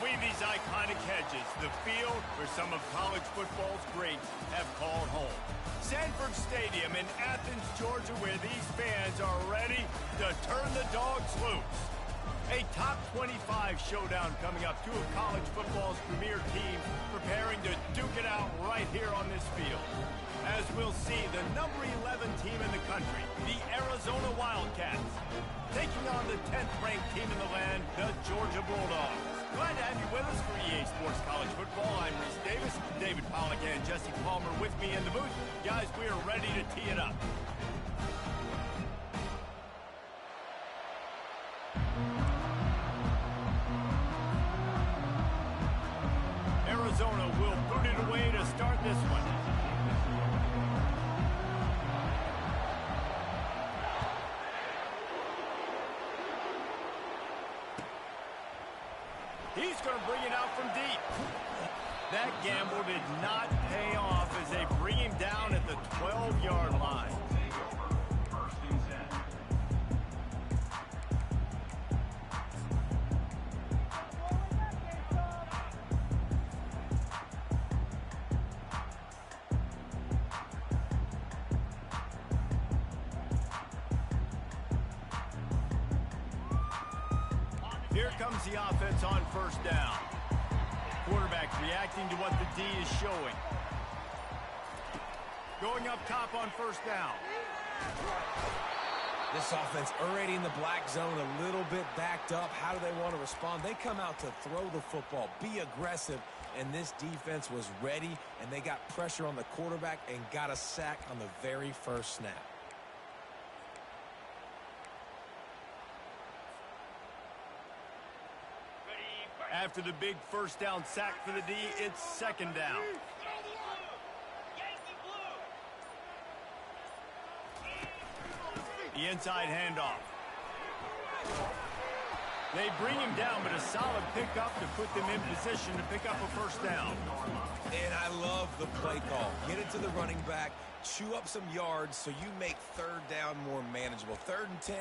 Between these iconic hedges, the field where some of college football's greats have called home. Sanford Stadium in Athens, Georgia, where these fans are ready to turn the dogs loose. A top 25 showdown coming up. Two of college football's premier teams preparing to duke it out right here on this field. As we'll see, the number 11 team in the country, the Arizona Wildcats, taking on the 10th-ranked team in the land, the Georgia Bulldogs. Glad to have you with us for EA Sports College Football. I'm Reese Davis, David Pollack and Jesse Palmer with me in the booth. Guys, we are ready to tee it up. Arizona will boot it away to start this one. He's going to bring it out from deep. That gamble did not pay off as they bring him down at the 12-yard line. Here comes the offense on first down. Quarterback reacting to what the D is showing. Going up top on first down. This offense already in the black zone, a little bit backed up. How do they want to respond? They come out to throw the football, be aggressive, and this defense was ready, and they got pressure on the quarterback and got a sack on the very first snap. After the big first down sack for the D, it's second down. The inside handoff. They bring him down, but a solid pickup to put them in position to pick up a first down. And I love the play call. Get it to the running back, chew up some yards so you make third down more manageable. 3rd and 10,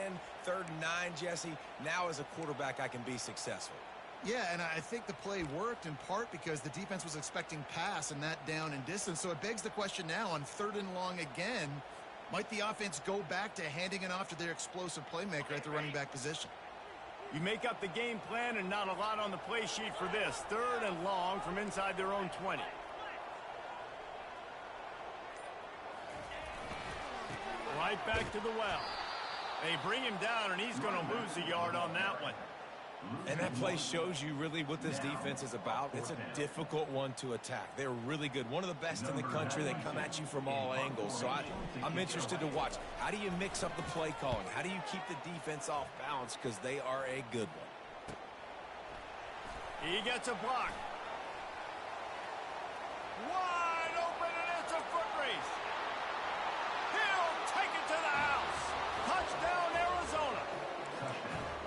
3rd and 9, Jesse. Now as a quarterback, I can be successful. Yeah, and I think the play worked in part because the defense was expecting pass and that down and distance. So it begs the question now on 3rd and long again, might the offense go back to handing it off to their explosive playmaker at the running back position? You make up the game plan and not a lot on the play sheet for this. 3rd and long from inside their own 20. Right back to the well. They bring him down, and he's going to lose a yard on that one. And that play shows you really what this defense is about. It's a difficult one to attack. They're really good. One of the best in the country. They come at you from all angles. So I'm interested to watch. How do you mix up the play calling? How do you keep the defense off balance? Because they are a good one. He gets a block. Wide open, and it's a foot race. He'll take it to the house. Touchdown, Arizona.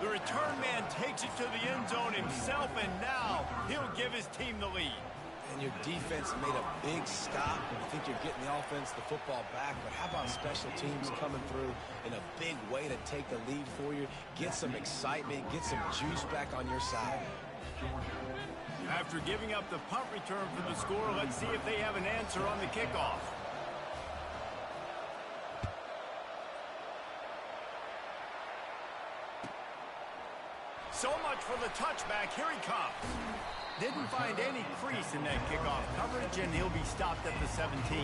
The return man takes it to the end zone himself, and now he'll give his team the lead. And your defense made a big stop. I think you're getting the offense, the football back, but how about special teams coming through in a big way to take the lead for you, get some excitement, get some juice back on your side. After giving up the punt return for the score, let's see if they have an answer on the kickoff. So much for the touchback. Here he comes. Didn't find any crease in that kickoff coverage, and he'll be stopped at the 17.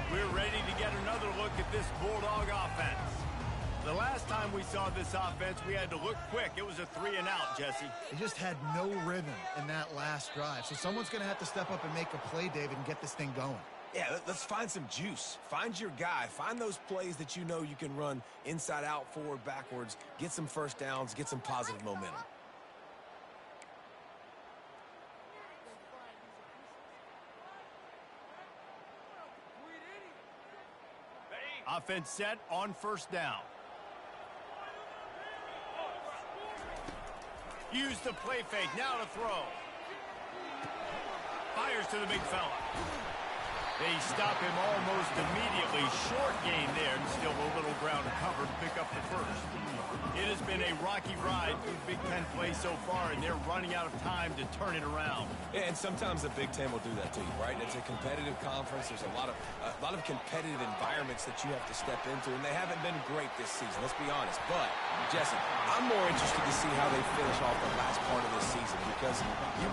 We're ready to get another look at this Bulldog offense. The last time we saw this offense, we had to look quick. It was a 3-and-out, Jesse. They just had no rhythm in that last drive. So someone's going to have to step up and make a play, David, and get this thing going. Yeah, let's find some juice. Find your guy. Find those plays that you know you can run inside out, forward, backwards. Get some first downs. Get some positive momentum. Offense set on first down. Use the play fake. Now to throw. Fires to the big fella. They stop him almost immediately. Short gain there, and still a little ground to cover to pick up the first. It has been a rocky ride through Big Ten play so far, and they're running out of time to turn it around. Yeah, and sometimes the Big Ten will do that to you, right? It's a competitive conference. There's a lot of competitive environments that you have to step into, and they haven't been great this season. Let's be honest. But Jesse, I'm more interested to see how they finish off the last part of this season because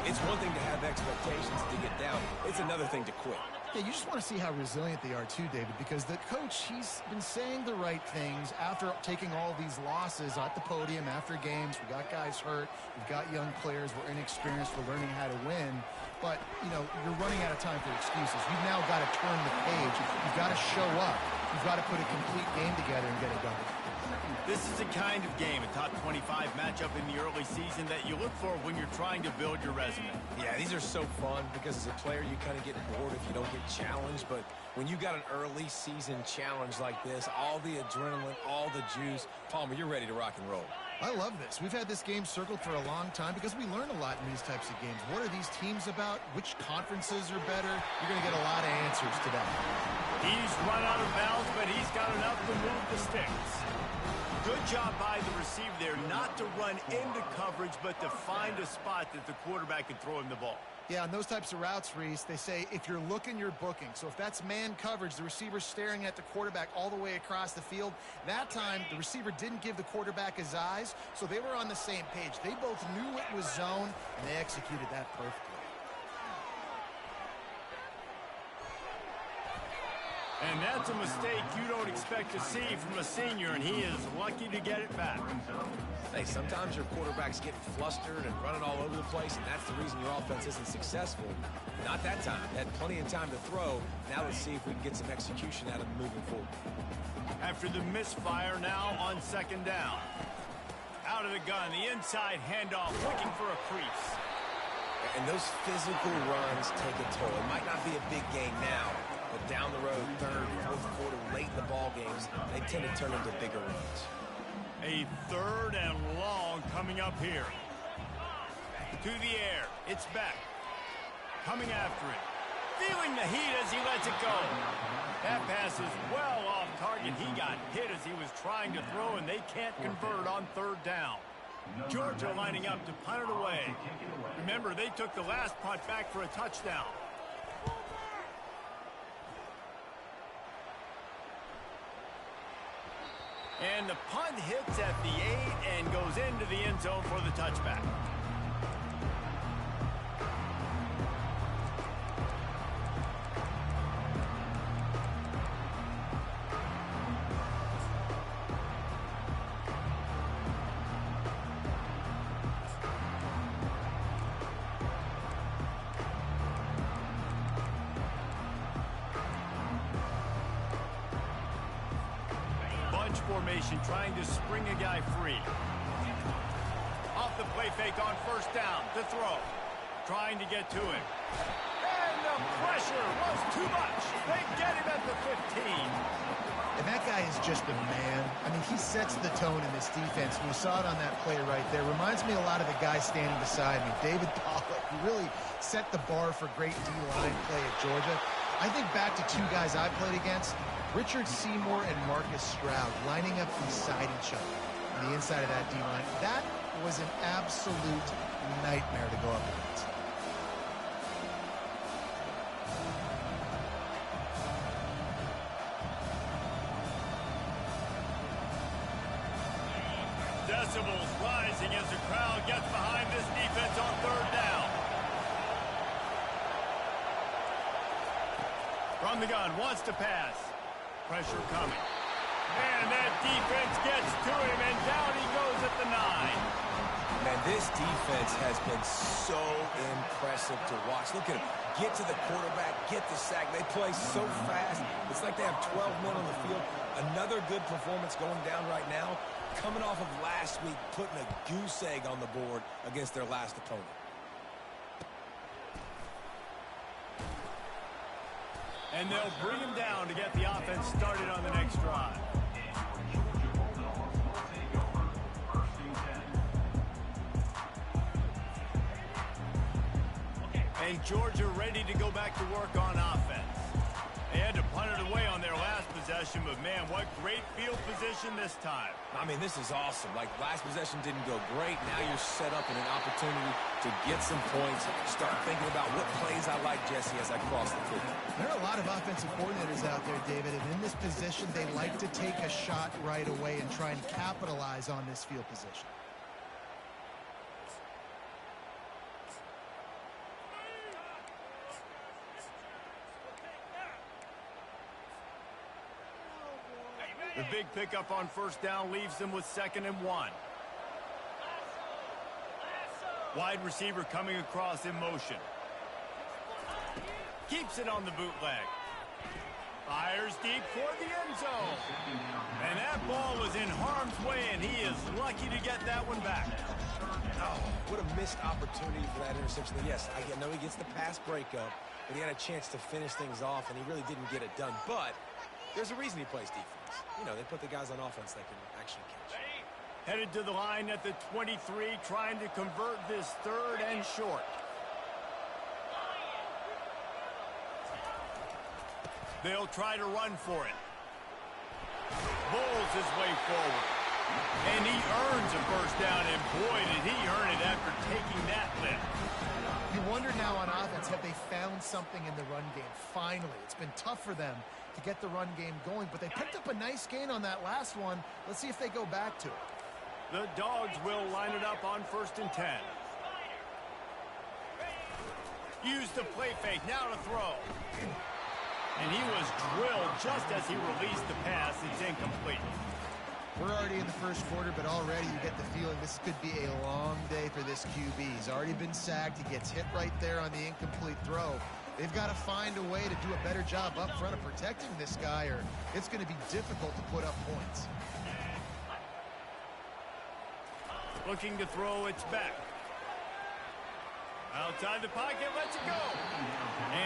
it's one thing to have expectations to get down. It's another thing to quit. Yeah, you just want to see how resilient they are too, David, because the coach, he's been saying the right things after taking all these losses at the podium after games. We got guys hurt. We've got young players. We're inexperienced. We're learning how to win. But, you know, you're running out of time for excuses. You've now got to turn the page. You've got to show up. You've got to put a complete game together and get it done. This is the kind of game, a top 25 matchup in the early season that you look for when you're trying to build your resume. Yeah, these are so fun because as a player you kind of get bored if you don't get challenged, but when you got an early season challenge like this, all the adrenaline, all the juice, Palmer, you're ready to rock and roll. I love this. We've had this game circled for a long time because we learn a lot in these types of games. What are these teams about? Which conferences are better? You're going to get a lot of answers to that. He's run out of bounds, but he's got enough to move the sticks. Good job by the receiver there not to run into coverage, but to find a spot that the quarterback can throw him the ball. Yeah, on those types of routes, Reese, they say if you're looking, you're booking. So if that's man coverage, the receiver's staring at the quarterback all the way across the field. That time, the receiver didn't give the quarterback his eyes, so they were on the same page. They both knew it was zone, and they executed that perfectly. And that's a mistake you don't expect to see from a senior, and he is lucky to get it back. Hey, sometimes your quarterback's getting flustered and running all over the place, and that's the reason your offense isn't successful. Not that time. Had plenty of time to throw. Now let's see if we can get some execution out of him moving forward. After the misfire, now on second down. Out of the gun, the inside handoff, looking for a crease. And those physical runs take a toll. It might not be a big gain now, but down the road, third, fourth quarter, late in the ball games, they tend to turn into bigger runs. A third and long coming up here. To the air. It's Beck. Coming after it. Feeling the heat as he lets it go. That pass is well off target. He got hit as he was trying to throw, and they can't convert on third down. Georgia lining up to punt it away. Remember, they took the last punt back for a touchdown. And the punt hits at the 8 and goes into the end zone for the touchback. Formation trying to spring a guy free. Off the play fake on first down. The throw. Trying to get to him. And the pressure was too much. They get him at the 15. And that guy is just a man. I mean, he sets the tone in this defense. We saw it on that play right there. Reminds me a lot of the guy standing beside me, David Pollock, who really set the bar for great D-line play at Georgia. I think back to two guys I played against, Richard Seymour and Marcus Stroud, lining up beside each other on the inside of that D-line. That was an absolute nightmare to go up against. Decibels rising as the crowd gets behind this defense on third down. From the gun, wants to pass. Pressure coming. And that defense gets to him, and down he goes at the 9. Man, this defense has been so impressive to watch. Look at him. Get to the quarterback, get the sack. They play so fast. It's like they have 12 men on the field. Another good performance going down right now. Coming off of last week, putting a goose egg on the board against their last opponent. And they'll bring him down to get the offense started on the next drive. And Georgia ready to go back to work on offense. They had to punt it away on their last possession, but man, what great field position this time. I mean, this is awesome. Like, last possession didn't go great. Now you're set up in an opportunity to get some points. Start thinking about what plays I like, Jesse, as I cross the field. There are a lot of offensive coordinators out there, David, and in this position, they like to take a shot right away and try and capitalize on this field position. The big pickup on first down leaves them with 2nd and 1. Wide receiver coming across in motion. Keeps it on the bootleg. Fires deep for the end zone. And that ball was in harm's way, and he is lucky to get that one back. Oh, what a missed opportunity for that interception. Yes, I know he gets the pass breakup, but he had a chance to finish things off, and he really didn't get it done. But there's a reason he plays defense. You know, they put the guys on offense that can actually catch. Headed to the line at the 23, trying to convert this 3rd and short. They'll try to run for it. Bowls his way forward. And he earns a first down, and boy, did he earn it after taking that lift. You wonder now on offense, have they found something in the run game? Finally, it's been tough for them to get the run game going, but they picked up a nice gain on that last one. Let's see if they go back to it. The Dogs will line it up on 1st and 10. Use the play fake, now to throw. And he was drilled just as he released the pass. It's incomplete. We're already in the first quarter, but already you get the feeling this could be a long day for this QB. He's already been sacked. He gets hit right there on the incomplete throw. They've got to find a way to do a better job up front of protecting this guy, or it's going to be difficult to put up points. Looking to throw, it's back. Outside the pocket, lets it go.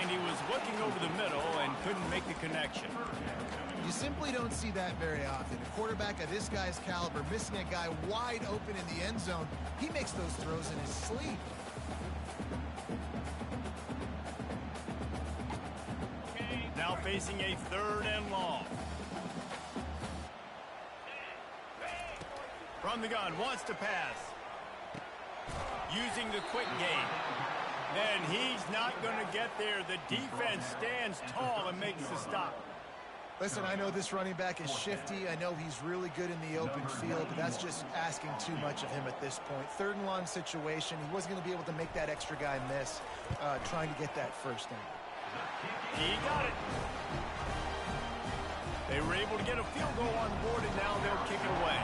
And he was looking over the middle and couldn't make the connection. You simply don't see that very often. A quarterback of this guy's caliber missing a guy wide open in the end zone. He makes those throws in his sleep. Now facing a 3rd and long. From the gun, wants to pass. Using the quick game. And he's not going to get there. The defense stands tall and makes the stop. Listen, I know this running back is shifty. I know he's really good in the open field, but that's just asking too much of him at this point. 3rd and long situation. He wasn't going to be able to make that extra guy miss trying to get that first down. He got it. They were able to get a field goal on the board, and now they'll kick it away.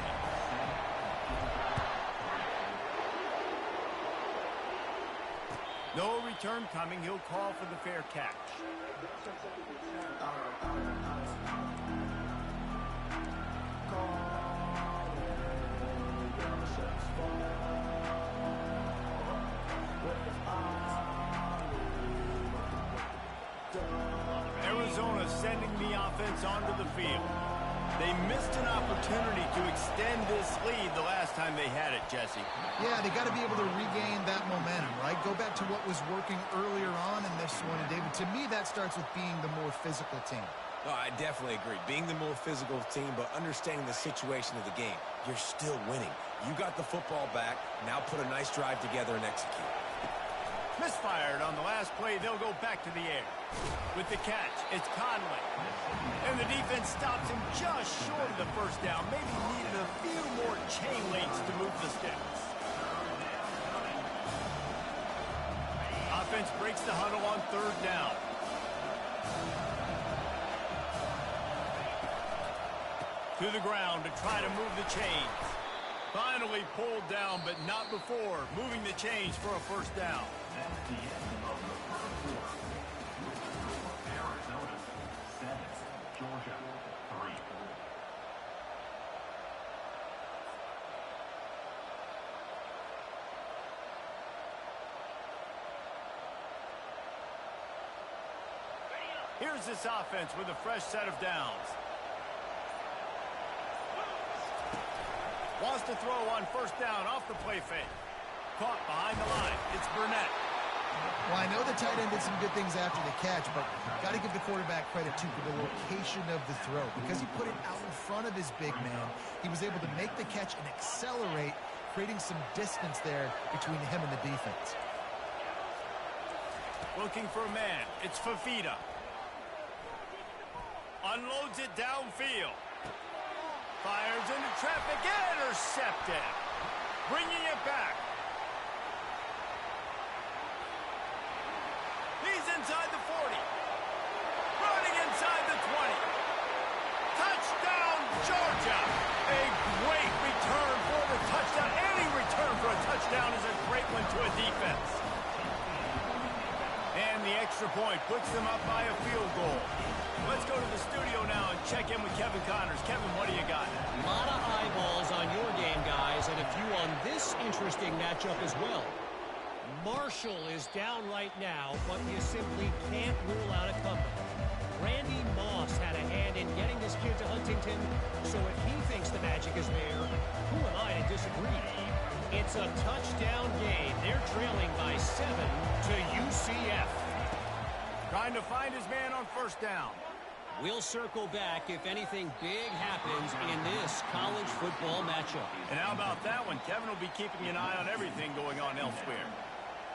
No return coming. He'll call for the fair catch. Arizona sending the offense onto the field. They missed an opportunity to extend this lead the last time they had it, Jesse. Yeah, they got to be able to regain that momentum, right? Go back to what was working earlier on in this one. And, David, to me, that starts with being the more physical team. Oh, I definitely agree. Being the more physical team, but understanding the situation of the game. You're still winning. You got the football back. Now put a nice drive together and execute. Misfired on the last play. They'll go back to the air. With the catch, it's Conley. And the defense stops him just short of the first down. Maybe needed a few more chain links to move the sticks. Offense breaks the huddle on 3rd down. To the ground to try to move the chains. Finally pulled down, but not before moving the chains for a first down. That's the end of the first quarter. Arizona 7, Georgia 3. Here's this offense with a fresh set of downs. Wants to throw on first down off the play fake. Caught behind the line. It's Burnett. Well, I know the tight end did some good things after the catch, but got to give the quarterback credit, too, for the location of the throw. Because he put it out in front of his big man, he was able to make the catch and accelerate, creating some distance there between him and the defense. Looking for a man. It's Fafita. Unloads it downfield. Fires into traffic. Intercepted. Bringing it back. He's inside the 40. Running inside the 20. Touchdown, Georgia. A great return for the touchdown. Any return for a touchdown is a great one to a defense. And the extra point puts them up by a field goal. Let's go to the studio now and check in with Kevin Connors. Kevin, what do you got? A lot of eyeballs on your game, guys, and a few on this interesting matchup as well. Marshall is down right now, but you simply can't rule out a comeback. Randy Moss had a hand in getting this kid to Huntington, so if he thinks the magic is there, who am I to disagree? It's a touchdown game. They're trailing by 7 to UCF. Trying to find his man on first down. We'll circle back if anything big happens in this college football matchup. And how about that one? Kevin will be keeping an eye on everything going on elsewhere.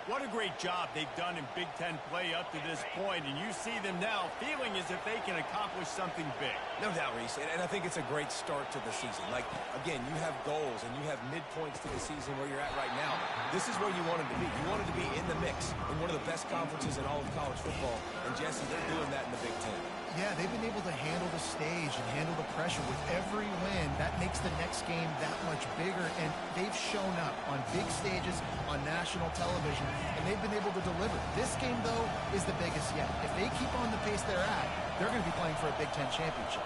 What a great job they've done in Big Ten play up to this point, and you see them now feeling as if they can accomplish something big. No doubt, Reese, and I think it's a great start to the season. Like, again, you have goals and you have midpoints to the season where you're at right now. This is where you wanted to be. You wanted to be in the mix in one of the best conferences in all of college football, and Jesse, they're doing that in the Big Ten. Yeah, they've been able to handle the stage and handle the pressure with every win. That makes the next game that much bigger, and they've shown up on big stages on national television, and they've been able to deliver. This game, though, is the biggest yet. If they keep on the pace they're at, they're going to be playing for a Big Ten championship.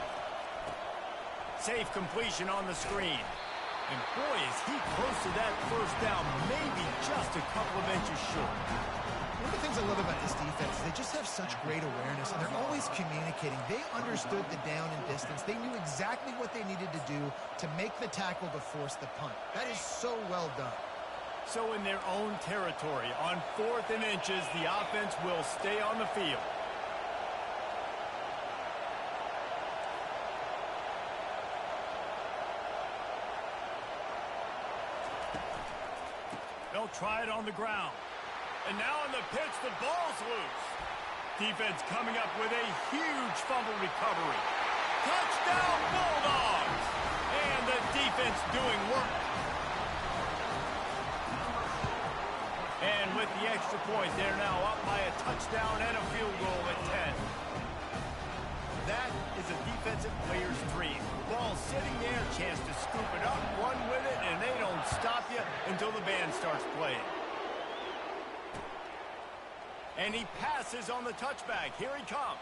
Safe completion on the screen. And boy, is he close to that first down, maybe just a couple of inches short. One of the things I love about this defense is they just have such great awareness, and they're always communicating. They understood the down and distance. They knew exactly what they needed to do to make the tackle to force the punt. That is so well done. So in their own territory, on 4th and inches, the offense will stay on the field. They'll try it on the ground. And now on the pitch, the ball's loose. Defense coming up with a huge fumble recovery. Touchdown, Bulldogs! And the defense doing work. And with the extra point, they're now up by a touchdown and a field goal at 10. That is a defensive player's dream. Ball sitting there, chance to scoop it up, run with it, and they don't stop you until the band starts playing. And he passes on the touchback. Here he comes.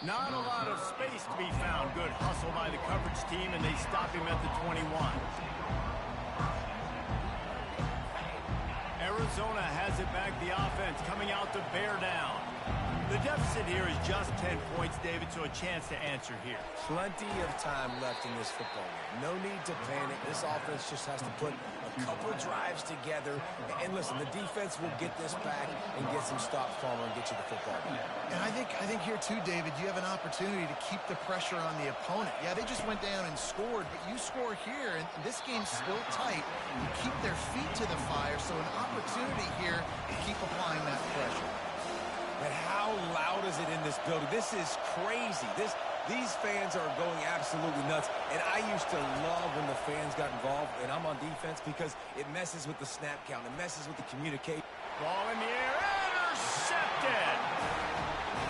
Not a lot of space to be found. Good hustle by the coverage team, and they stop him at the 21. Arizona has it back. The offense coming out to bear down. The deficit here is just 10 points, David, so a chance to answer here. Plenty of time left in this football game. No need to panic. This offense just has to put a couple drives together. And listen, the defense will get this back and get some stops, Palmer, and get you the football back. And I think here too, David, you have an opportunity to keep the pressure on the opponent. Yeah, they just went down and scored, but you score here, and this game's still tight. You keep their feet to the fire, so an opportunity here to keep applying that pressure. And how loud is it in this building? This is crazy. These fans are going absolutely nuts. And I used to love when the fans got involved, and I'm on defense, because it messes with the snap count. It messes with the communication. Ball in the air, intercepted.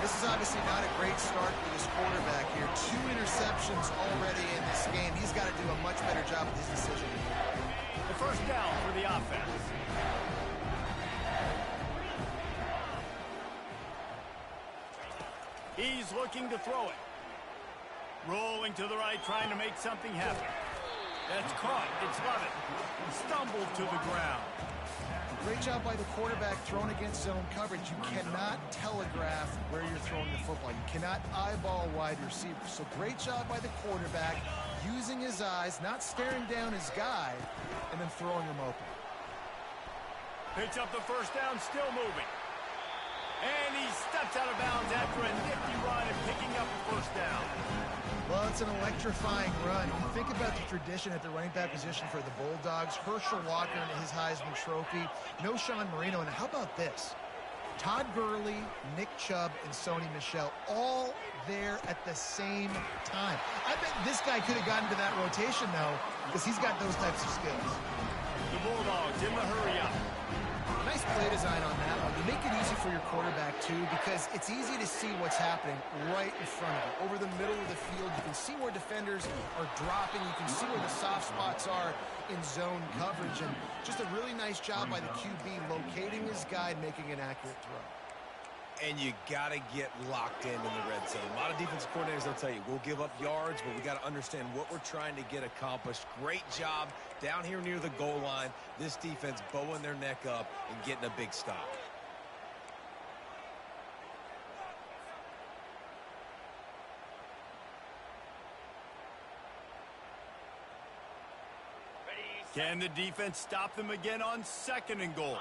This is obviously not a great start for this quarterback here. 2 interceptions already in this game. He's got to do a much better job with his decision. The first down for the offense. He's looking to throw it. Rolling to the right, trying to make something happen. That's caught. It's Lovett. Stumbled to the ground. Great job by the quarterback thrown against zone coverage. You cannot telegraph where you're throwing the football. You cannot eyeball wide receivers. So great job by the quarterback using his eyes, not staring down his guy, and then throwing him open. Picks up the first down, still moving. And he steps out of bounds after a nifty run and picking up the first down. Well, it's an electrifying run. You think about the tradition at the running back position for the Bulldogs. Herschel Walker and his Heisman Trophy. No Sean Marino. And how about this? Todd Gurley, Nick Chubb, and Sony Michel all there at the same time. I bet this guy could have gotten to that rotation, though, because he's got those types of skills. The Bulldogs in the hurry up. Nice play design on that one. You make it easy for your quarterback, too, because it's easy to see what's happening right in front of you. Over the middle of the field, you can see where defenders are dropping. You can see where the soft spots are in zone coverage. And just a really nice job by the QB locating his guy and making an accurate throw. And you got to get locked in the red zone. A lot of defensive coordinators, they'll tell you, we'll give up yards, but we got to understand what we're trying to get accomplished. Great job down here near the goal line. This defense bowing their neck up and getting a big stop. Can the defense stop them again on 2nd and goal?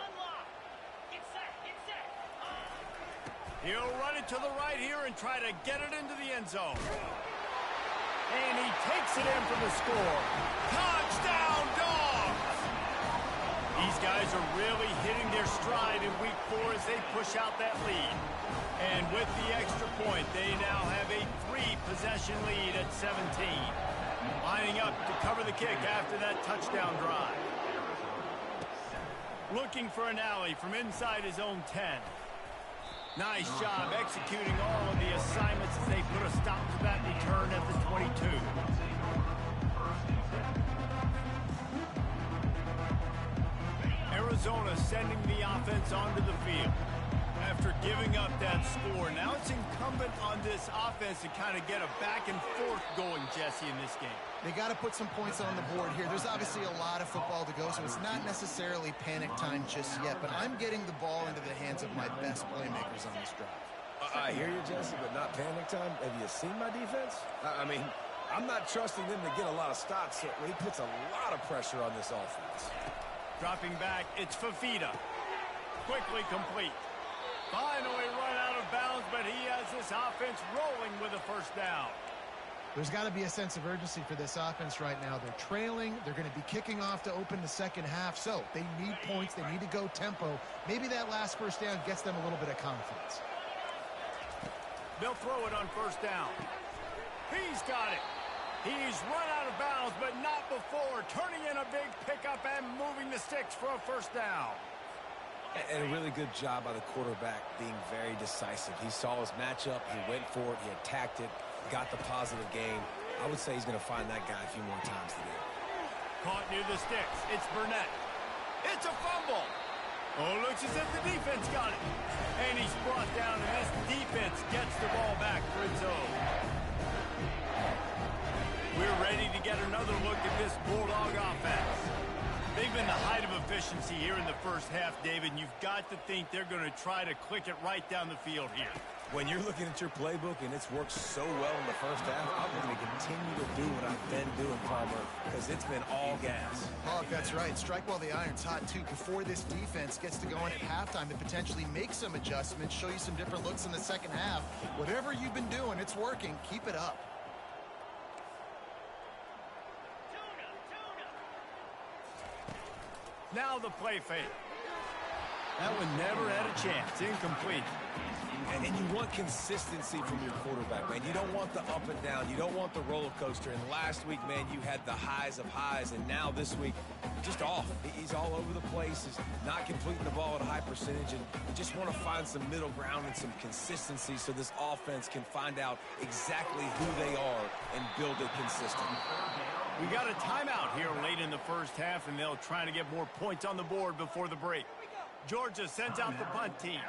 He'll run it to the right here and try to get it into the end zone. And he takes it in for the score. Touchdown, Dogs! These guys are really hitting their stride in week 4 as they push out that lead. And with the extra point, they now have a 3-possession lead at 17. Lining up to cover the kick after that touchdown drive. Looking for an alley from inside his own 10. Nice job executing all of the assignments as they put a stop to that return at the 22. Arizona sending the offense onto the field. After giving up that score, now it's incumbent on this offense to kind of get a back and forth going, Jesse, in this game. They got to put some points on the board here. There's obviously a lot of football to go, so it's not necessarily panic time just yet, but I'm getting the ball into the hands of my best playmakers on this drive. I hear you, Jesse, but not panic time. Have you seen my defense? I mean, I'm not trusting them to get a lot of stops, so he puts a lot of pressure on this offense. Dropping back, it's Fafita. Quickly complete. Finally run out of bounds, but he has this offense rolling with a first down. There's got to be a sense of urgency for this offense right now. They're trailing. They're going to be kicking off to open the second half, so they need points. They need to go tempo. Maybe that last first down gets them a little bit of confidence. They'll throw it on first down. He's got it. He's run out of bounds, but not before. Turning in a big pickup and moving the sticks for a first down. And a really good job by the quarterback being very decisive. He saw his matchup. He went for it. He attacked it. Got the positive gain. I would say he's going to find that guy a few more times today. Caught near the sticks. It's Burnett. It's a fumble. Oh, looks as if the defense got it. And he's brought down, and this defense gets the ball back for its own. We're ready to get another look at this Bulldog offense. They've been the height of efficiency here in the first half, David, and you've got to think they're going to try to click it right down the field here. When you're looking at your playbook and it's worked so well in the first half, I'm going to continue to do what I've been doing, Palmer, because it's been all gas. Oh, that's right. Strike while the iron's hot, too. Before this defense gets to go in at halftime to potentially make some adjustments, show you some different looks in the second half. Whatever you've been doing, it's working. Keep it up. Now the play fake. That one never had a chance. Incomplete. And you want consistency from your quarterback, man. You don't want the up and down. You don't want the roller coaster. And last week, man, you had the highs of highs. And now this week, just off. He's all over the place. He's not completing the ball at a high percentage. And you just want to find some middle ground and some consistency so this offense can find out exactly who they are and build it consistent. We got a timeout here late in the first half, and they'll try to get more points on the board before the break. Georgia sends out the punt team.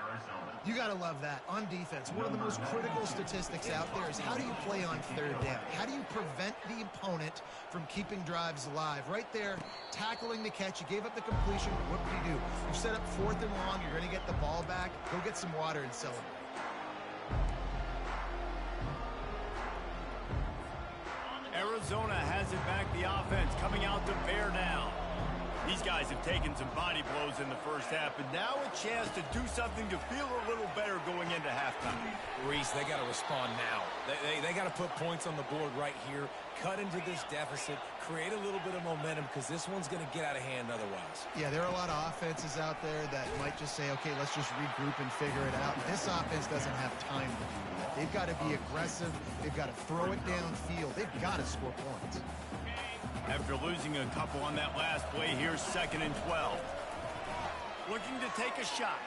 You got to love that. On defense, one of the most critical statistics out there is how do you play on third down? How do you prevent the opponent from keeping drives alive? Right there, tackling the catch. You gave up the completion. What do? You set up 4th and long. You're going to get the ball back. Go get some water and celebrate. Arizona has it back, the offense coming out to bear down. These guys have taken some body blows in the first half, but now a chance to do something to feel a little better going into halftime. Reese, they got to respond now. They got to put points on the board right here, cut into this deficit, create a little bit of momentum, because this one's going to get out of hand otherwise. Yeah, there are a lot of offenses out there that might just say, okay, let's just regroup and figure it out. This offense doesn't have time to do that. They've got to be aggressive. They've got to throw it downfield. They've got to score points. After losing a couple on that last play, here's 2nd and 12. Looking to take a shot.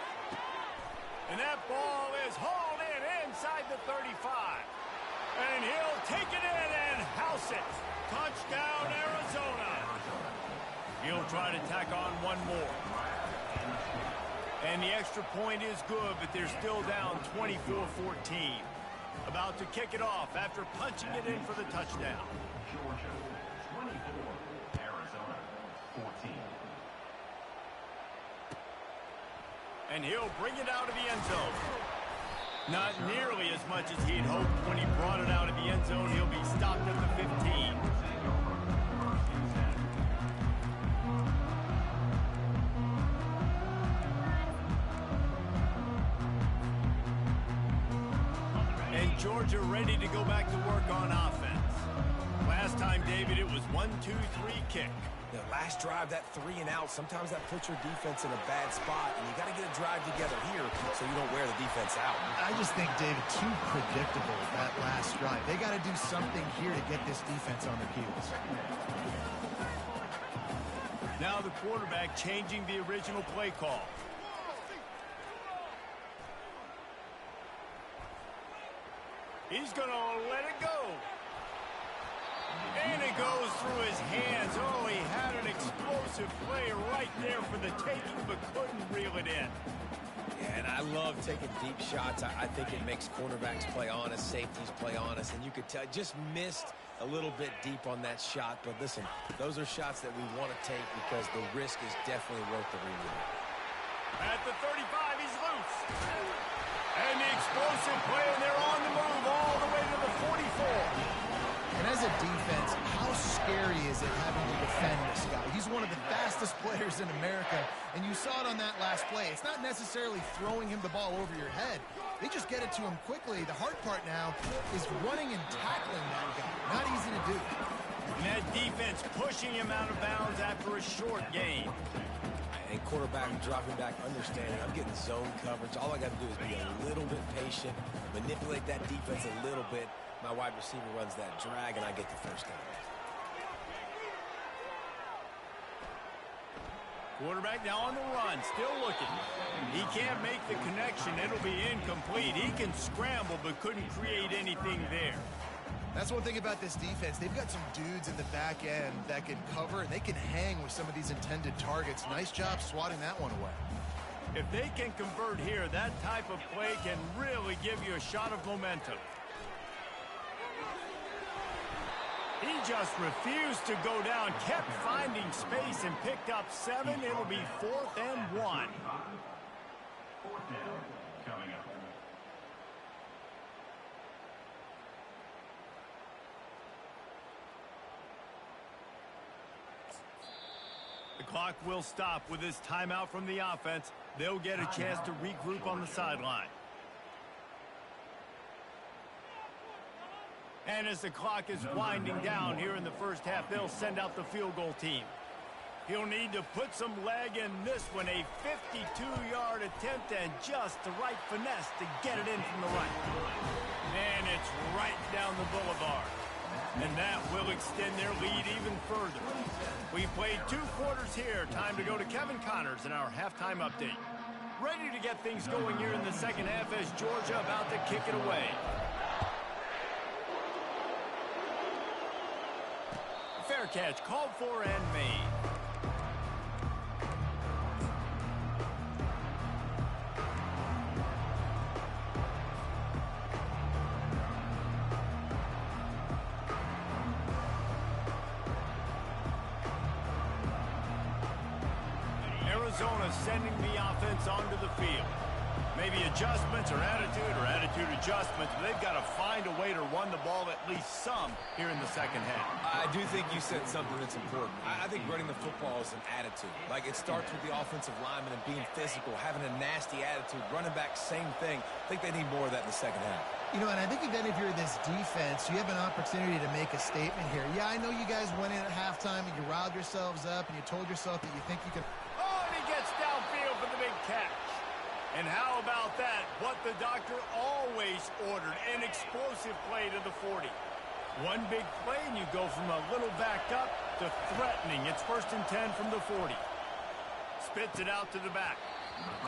And that ball is hauled in inside the 35. And he'll take it in and house it. Touchdown, Arizona. He'll try to tack on one more. And the extra point is good, but they're still down 24-14. About to kick it off after punching it in for the touchdown. Georgia 24, Arizona 14. And he'll bring it out of the end zone. Not nearly as much as he'd hoped when he brought it out of the end zone. He'll be stopped at the 15. And Georgia ready to go back to work on offense. Last time, David, it was 1-2-3 kick. The last drive, that 3 and out, sometimes that puts your defense in a bad spot, and you got to get a drive together here so you don't wear the defense out. I just think, David, too predictable, that last drive. They got to do something here to get this defense on their heels. Now the quarterback changing the original play call. He's going to let it go. And it goes through his hands. Oh, he had an explosive play right there for the taking, but couldn't reel it in. Yeah, and I love taking deep shots. I think it makes cornerbacks play honest, safeties play honest, and you could tell just missed a little bit deep on that shot. But listen, those are shots that we want to take because the risk is definitely worth the reward. At the 35, he's loose. And the explosive play, and they're on the move all the way to the 44. And as a defense, how scary is it having to defend this guy? He's one of the fastest players in America, and you saw it on that last play. It's not necessarily throwing him the ball over your head. They just get it to him quickly. The hard part now is running and tackling that guy. Not easy to do. And that defense pushing him out of bounds after a short gain. And quarterback dropping back, understanding I'm getting zone coverage. All I got to do is be a little bit patient, manipulate that defense a little bit. My wide receiver runs that drag, and I get the first down. Quarterback now on the run, still looking. He can't make the connection. It'll be incomplete. He can scramble, but couldn't create anything there. That's one thing about this defense. They've got some dudes in the back end that can cover, and they can hang with some of these intended targets. Nice job swatting that one away. If they can convert here, that type of play can really give you a shot of momentum. He just refused to go down, kept finding space, and picked up 7. It'll be 4th and 1. 4th down coming up. The clock will stop with this timeout from the offense. They'll get a chance to regroup on the sideline. And as the clock is winding down here in the first half, they'll send out the field goal team. He'll need to put some leg in this one, a 52-yard attempt, and just the right finesse to get it in from the right. And it's right down the boulevard. And that will extend their lead even further. We played 2 quarters here. Time to go to Kevin Connors in our halftime update. Ready to get things going here in the second half as Georgia about to kick it away. Fair catch called for and made. Arizona sending the offense onto the field. Maybe adjustments or attitude adjustments, but they've got to find a way to run the ball at least some here in the second half. I do think you said something that's important. I think running the football is an attitude. Like, it starts with the offensive lineman and being physical, having a nasty attitude. Running back, same thing. I think they need more of that in the second half. You know, and I think even if you're this defense, you have an opportunity to make a statement here. Yeah, I know you guys went in at halftime and you riled yourselves up and you told yourself that you think you can... Oh, and he gets downfield for the big catch. And how about that? What the doctor always ordered, an explosive play to the 40. One big play and you go from a little backed up to threatening. It's 1st and 10 from the 40. Spits it out to the back.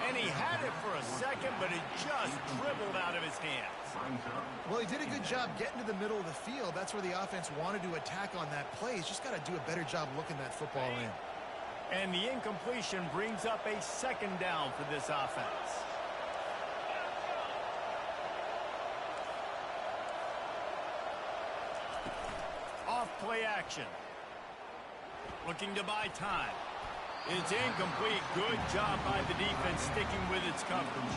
And he had it for a second, but it just dribbled out of his hands. Well, he did a good job getting to the middle of the field. That's where the offense wanted to attack on that play. He's just got to do a better job looking that football in. And the incompletion brings up a 2nd down for this offense. Off play action. Looking to buy time. It's incomplete. Good job by the defense sticking with its coverage.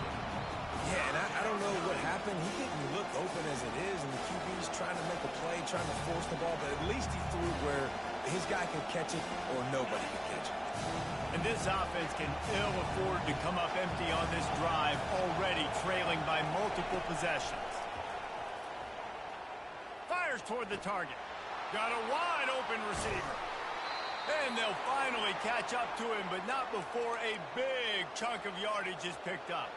Yeah, and I don't know what happened. He didn't look open as it is, and the QB's trying to make a play, trying to force the ball, but at least he threw where his guy could catch it or nobody could catch it. And this offense can ill afford to come up empty on this drive, already trailing by multiple possessions. Fires toward the target. Got a wide open receiver. And they'll finally catch up to him, but not before a big chunk of yardage is picked up.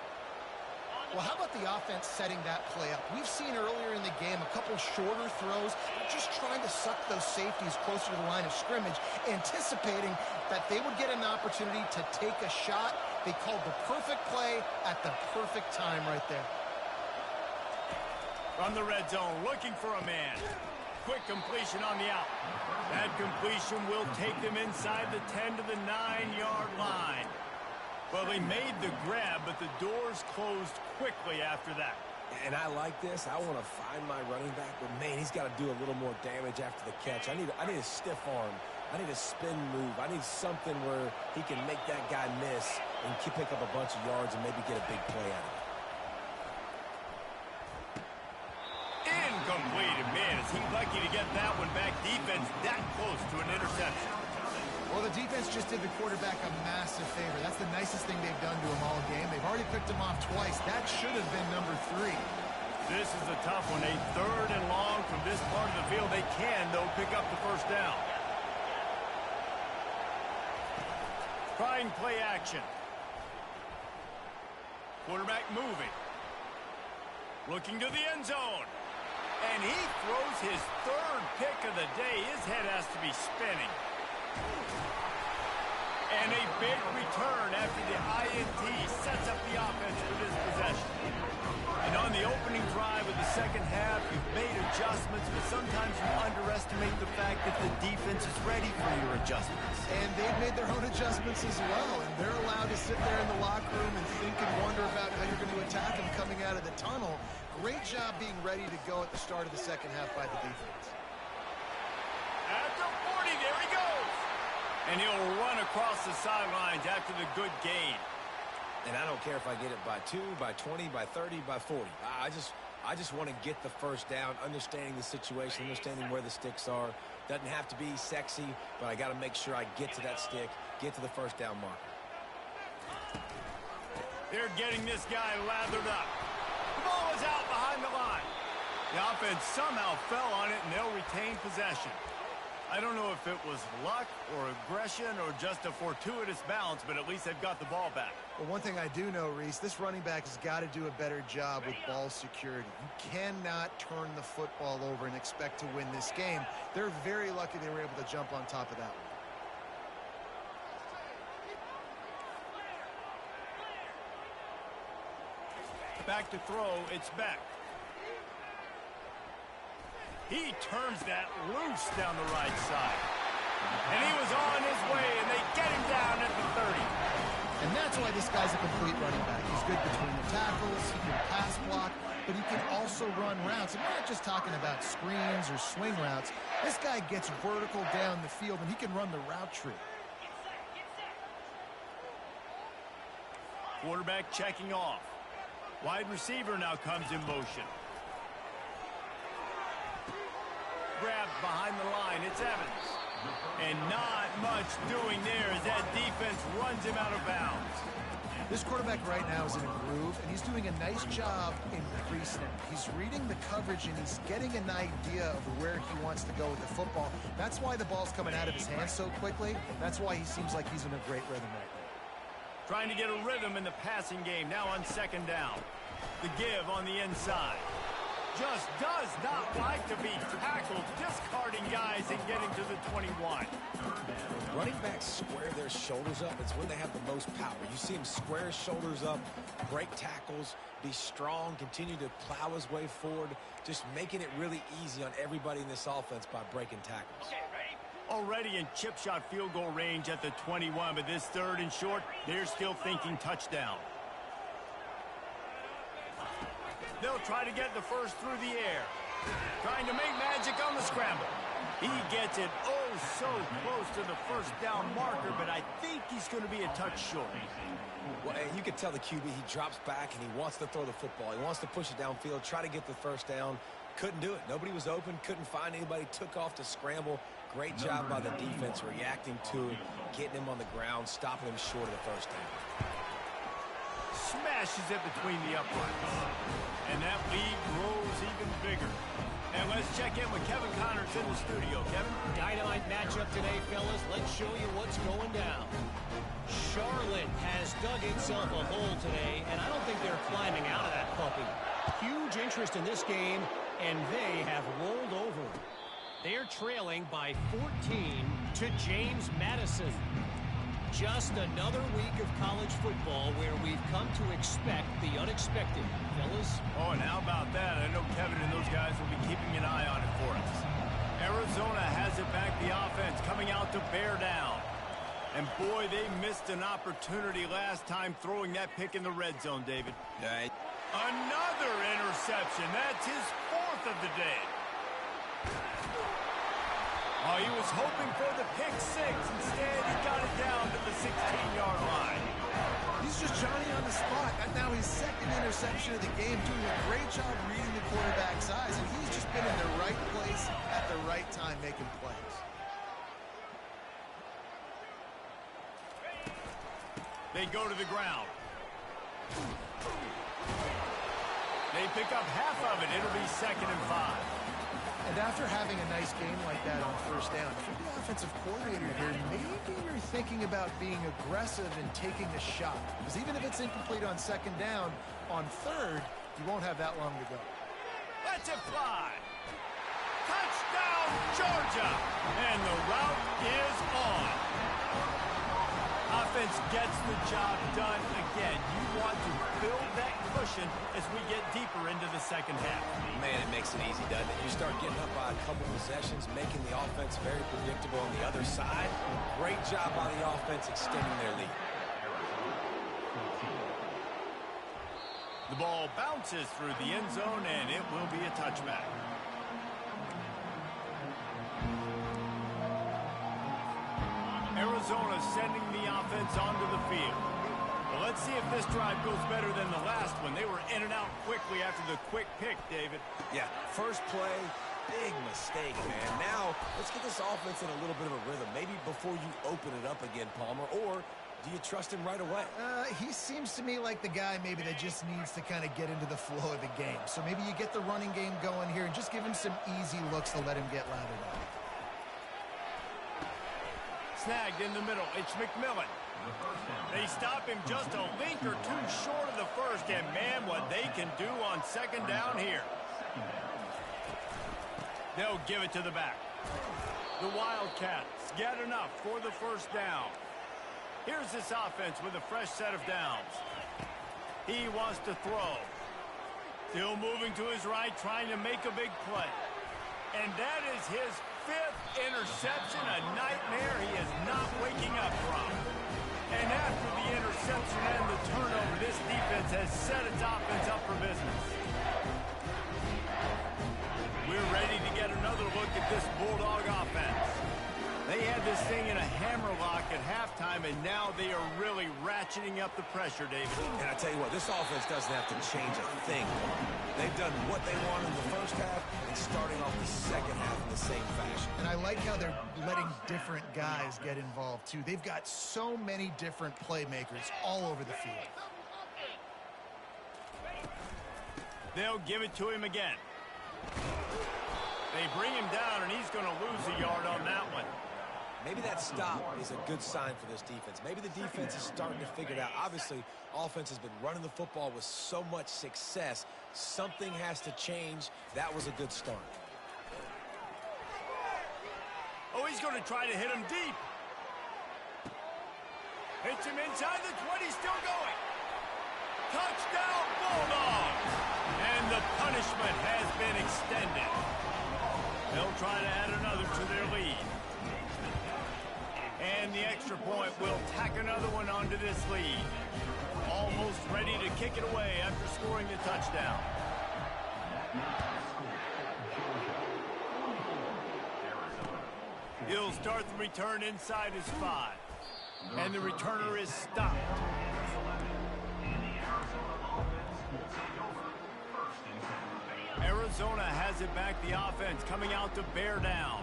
Well, how about the offense setting that play up? We've seen earlier in the game a couple shorter throws, just trying to suck those safeties closer to the line of scrimmage, anticipating that they would get an opportunity to take a shot. They called the perfect play at the perfect time right there. From the red zone, looking for a man. Quick completion on the out. That completion will take them inside the 10 to the 9-yard line. Well, they made the grab, but the doors closed quickly after that. And I like this. I want to find my running back, but, man, he's got to do a little more damage after the catch. I need a stiff arm. I need a spin move. I need something where he can make that guy miss and pick up a bunch of yards and maybe get a big play out of it. Incomplete. And, man, is he lucky to get that one back. Defense that close to an interception. Well, the defense just did the quarterback a massive favor. That's the nicest thing they've done to him all game. They've already picked him off twice. That should have been number 3. This is a tough one. A 3rd and long from this part of the field. They can, though, pick up the 1st down. Trying play action. Quarterback moving. Looking to the end zone. And he throws his 3rd pick of the day. His head has to be spinning. And a big return after the INT sets up the offense for this possession. And on the opening drive of the second half, you've made adjustments, but sometimes you underestimate the fact that the defense is ready for your adjustments. And they've made their own adjustments as well, and they're allowed to sit there in the locker room and think and wonder about how you're going to attack them coming out of the tunnel. Great job being ready to go at the start of the second half by the defense. At the 40, there he goes. And he'll run across the sidelines after the good gain. And I don't care if I get it by 2, by 20, by 30, by 40. I just want to get the 1st down, understanding the situation, understanding where the sticks are. Doesn't have to be sexy, but I got to make sure I get to that stick, get to the 1st down marker. They're getting this guy lathered up. The ball is out behind the line. The offense somehow fell on it, and they'll retain possession. I don't know if it was luck or aggression or just a fortuitous bounce, but at least they've got the ball back. Well, one thing I do know, Reese, this running back has got to do a better job with ball security. You cannot turn the football over and expect to win this game. They're very lucky they were able to jump on top of that one. Back to throw, it's Beck. He turns that loose down the right side. And he was on his way, and they get him down at the 30. And that's why this guy's a complete running back. He's good between the tackles, he can pass block, but he can also run routes. And we're not just talking about screens or swing routes. This guy gets vertical down the field, and he can run the route tree. Quarterback checking off. Wide receiver now comes in motion. Grabbed behind the line. It's Evans. And not much doing there as that defense runs him out of bounds. This quarterback right now is in a groove, and he's doing a nice job in pre-snap. He's reading the coverage, and he's getting an idea of where he wants to go with the football. That's why the ball's coming out of his hands so quickly. That's why he seems like he's in a great rhythm right now. Trying to get a rhythm in the passing game. Now on second down. The give on the inside. Just does not like to be tackled, discarding guys and getting to the 21. Running backs square their shoulders up. It's when they have the most power. You see him square his shoulders up, break tackles, be strong, continue to plow his way forward, just making it really easy on everybody in this offense by breaking tackles. Already in chip shot field goal range at the 21, but this third and short, they're still thinking touchdown. They'll try to get the first through the air. Trying to make magic on the scramble. He gets it oh so close to the first down marker, but I think he's going to be a touch short. Well, you can tell the QB, he drops back and he wants to throw the football. He wants to push it downfield, try to get the first down. Couldn't do it. Nobody was open, couldn't find anybody, took off to scramble. Great job by the defense reacting to it, getting him on the ground, stopping him short of the first down. Smashes it between the uprights. And that lead grows even bigger. And let's check in with Kevin Connors in the studio. Kevin? Dynamite matchup today, fellas. Let's show you what's going down. Charlotte has dug itself a hole today, and I don't think they're climbing out of that puppy. Huge interest in this game, and they have rolled over. They're trailing by 14 to James Madison. Just another week of college football where we've come to expect the unexpected, fellas. Oh, and how about that? I know Kevin and those guys will be keeping an eye on it for us. Arizona has it back, the offense coming out to bear down. And boy, they missed an opportunity last time throwing that pick in the red zone, David. Right. Another interception. That's his fourth of the day. Oh, he was hoping for the pick six. Instead, he got it down to the 16-yard line. He's just Johnny on the spot. And now his second interception of the game, doing a great job reading the quarterback's eyes. And he's just been in the right place at the right time making plays. They go to the ground. They pick up half of it. It'll be 2nd and 5. And after having a nice game like that on first down, if you're the offensive coordinator here, maybe you're thinking about being aggressive and taking a shot. Because even if it's incomplete on second down, on third, you won't have that long to go. Let's it fly. Touchdown, Georgia. And the route is on. Offense gets the job done again. You want to build that cushion as we get deeper into the second half. Man, it makes it easy, doesn't it? You start getting up by a couple possessions, making the offense very predictable on the other side. Great job by the offense extending their lead. The ball bounces through the end zone, and it will be a touchback. Arizona sending the offense onto the field. Well, let's see if this drive goes better than the last one. They were in and out quickly after the quick pick, David. Yeah, first play, big mistake, man. Now, let's get this offense in a little bit of a rhythm. Maybe before you open it up again, Palmer, or do you trust him right away? He seems to me like the guy maybe that just needs to kind of get into the flow of the game. So maybe you get the running game going here and just give him some easy looks to let him get lathered up. Snagged in the middle. It's McMillan. They stop him just a link or two short of the first, and man, what they can do on second down here. They'll give it to the back. The Wildcats get enough for the first down. Here's this offense with a fresh set of downs. He wants to throw. Still moving to his right, trying to make a big play. And that is his 5th interception, a nightmare he is not waking up from. And after the interception and the turnover, this defense has set its offense up for business. We're ready to get another look at this Bulldog offense. They had this thing in a hammerlock at halftime, and now they are really ratcheting up the pressure, David. And I tell you what, this offense doesn't have to change a thing. They've done what they wanted in the first half and starting off the second half in the same fashion. And I like how they're letting different guys get involved, too. They've got so many different playmakers all over the field. They'll give it to him again. They bring him down, and he's going to lose a yard on that one. Maybe that stop is a good sign for this defense. Maybe the defense is starting to figure it out. Obviously, offense has been running the football with so much success. Something has to change. That was a good start. Oh, he's going to try to hit him deep. Hits him inside the 20, still going. Touchdown, Bulldogs! And the punishment has been extended. They'll try to add another to their lead. And the extra point will tack another one onto this lead. Almost ready to kick it away after scoring the touchdown. He'll start the return inside his 5. And the returner is stopped. Arizona has it back, the offense coming out to bear down.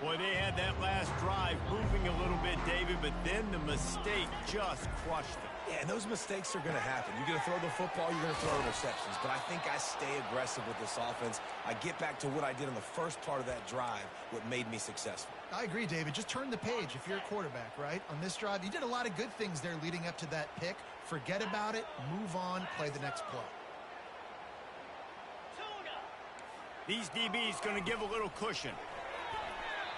Boy, they had that last drive moving a little bit, David, but then the mistake just crushed them. Yeah, and those mistakes are going to happen. You're going to throw the football, you're going to throw interceptions. But I think I stay aggressive with this offense. I get back to what I did in the first part of that drive, what made me successful. I agree, David. Just turn the page if you're a quarterback, right? On this drive, you did a lot of good things there leading up to that pick. Forget about it, move on, play the next play. These DBs going to give a little cushion.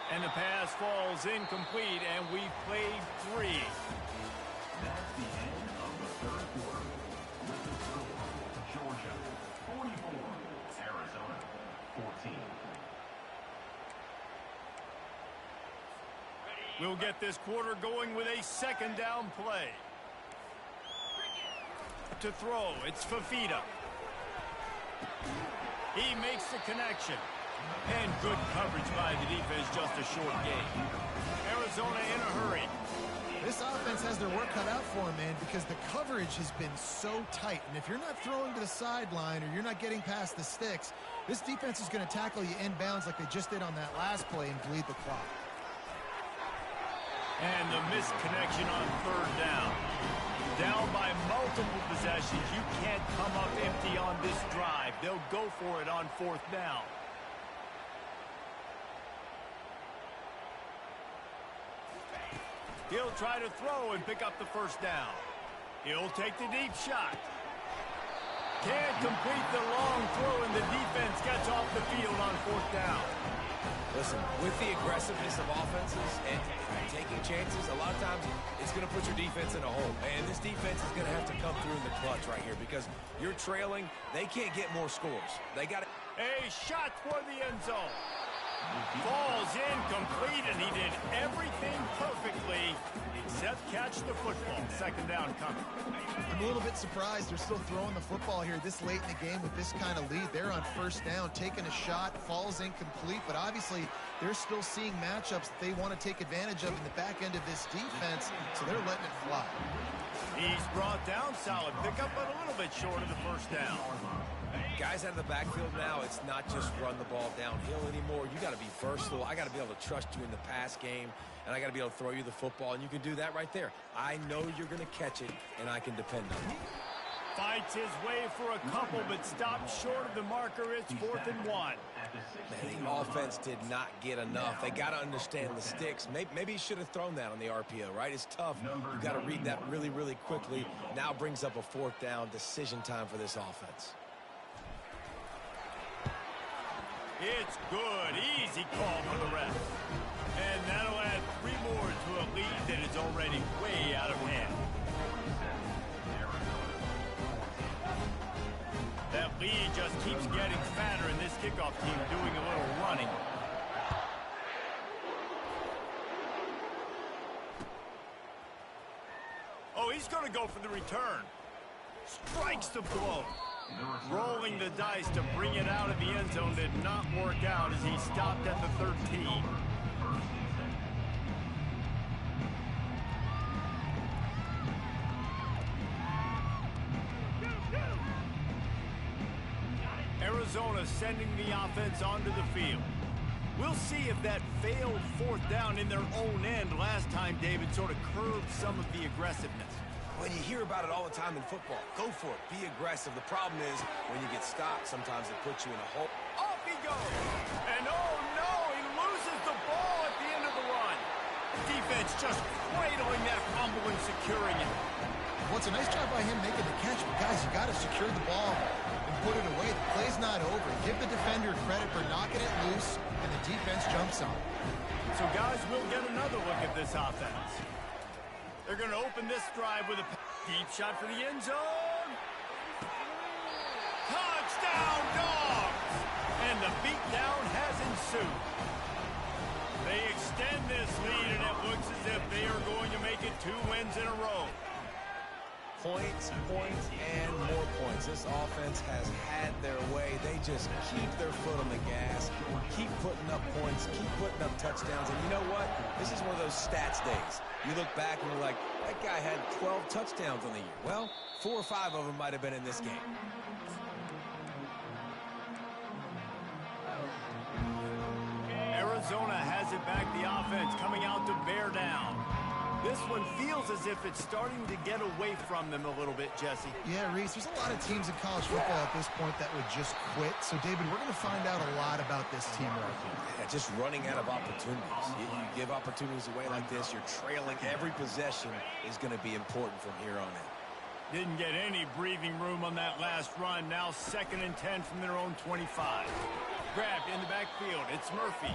And the pass falls incomplete, and we've played 3. That's the end of the third quarter. With the score, Georgia 44, Arizona 14. We'll get this quarter going with a second down play. To throw, it's Fafita. He makes the connection. And good coverage by the defense, just a short game. Arizona in a hurry. This offense has their work cut out for them, man, because the coverage has been so tight. And if you're not throwing to the sideline or you're not getting past the sticks, this defense is going to tackle you inbounds like they just did on that last play and bleed the clock. And the missed connection on third down. Down by multiple possessions. You can't come up empty on this drive. They'll go for it on fourth down. He'll try to throw and pick up the first down. He'll take the deep shot. Can't complete the long throw, and the defense gets off the field on fourth down. Listen, with the aggressiveness of offenses and taking chances, a lot of times it's going to put your defense in a hole. And this defense is going to have to come through in the clutch right here because you're trailing. They can't get more scores. They got to... A shot for the end zone. Falls incomplete, and he did everything perfectly except catch the football. Second down coming. I'm a little bit surprised they're still throwing the football here this late in the game with this kind of lead. They're on first down, taking a shot, falls incomplete, but obviously they're still seeing matchups that they want to take advantage of in the back end of this defense, so they're letting it fly. He's brought down, solid pickup, but a little bit short of the first down. Guys out of the backfield now, it's not just run the ball downhill anymore. You got to be versatile. I got to be able to trust you in the pass game, and I got to be able to throw you the football, and you can do that right there. I know you're going to catch it, and I can depend on it. Fights his way for a couple, but stops short of the marker. It's 4th and 1. Man, the offense did not get enough. They got to understand the sticks. Maybe he should have thrown that on the RPO, right? It's tough. You got to read that really, really quickly. Now brings up a fourth down decision time for this offense. It's good. Easy call for the ref. And that'll add 3 more to a lead that is already way out of hand. That lead just keeps getting fatter, and this kickoff team doing a little running. Oh, he's going to go for the return. Strikes the blow. Rolling the dice to bring it out of the end zone did not work out as he stopped at the 13. Arizona sending the offense onto the field. We'll see if that failed fourth down in their own end last time, David, sort of curbed some of the aggressiveness. When you hear about it all the time in football, go for it. Be aggressive. The problem is when you get stopped, sometimes it puts you in a hole. Off he goes. And oh no, he loses the ball at the end of the run. Defense just cradling that fumble and securing it. Well, it's a nice job by him making the catch, but guys, you got to secure the ball and put it away. The play's not over. Give the defender credit for knocking it loose, and the defense jumps on it. So, guys, we'll get another look at this offense. They're going to open this drive with a deep shot for the end zone. Touchdown, Dogs! And the beatdown has ensued. They extend this lead, and it looks as if they are going to make it 2 wins in a row. Points, points, and more points. This offense has had their way. They just keep their foot on the gas, keep putting up points, keep putting up touchdowns. And you know what? This is one of those stats days. You look back and you're like, that guy had 12 touchdowns on the year. Well, 4 or 5 of them might have been in this game. Arizona has it back, the offense coming out to bear down. This one feels as if it's starting to get away from them a little bit, Jesse. Yeah, Reese, there's a lot of teams in college football at this point that would just quit. So, David, we're going to find out a lot about this team right here. Yeah, just running out of opportunities. You give opportunities away like this, you're trailing. Every possession is going to be important from here on in. Didn't get any breathing room on that last run. Now 2nd and 10 from their own 25. Grabbed in the backfield. It's Murphy.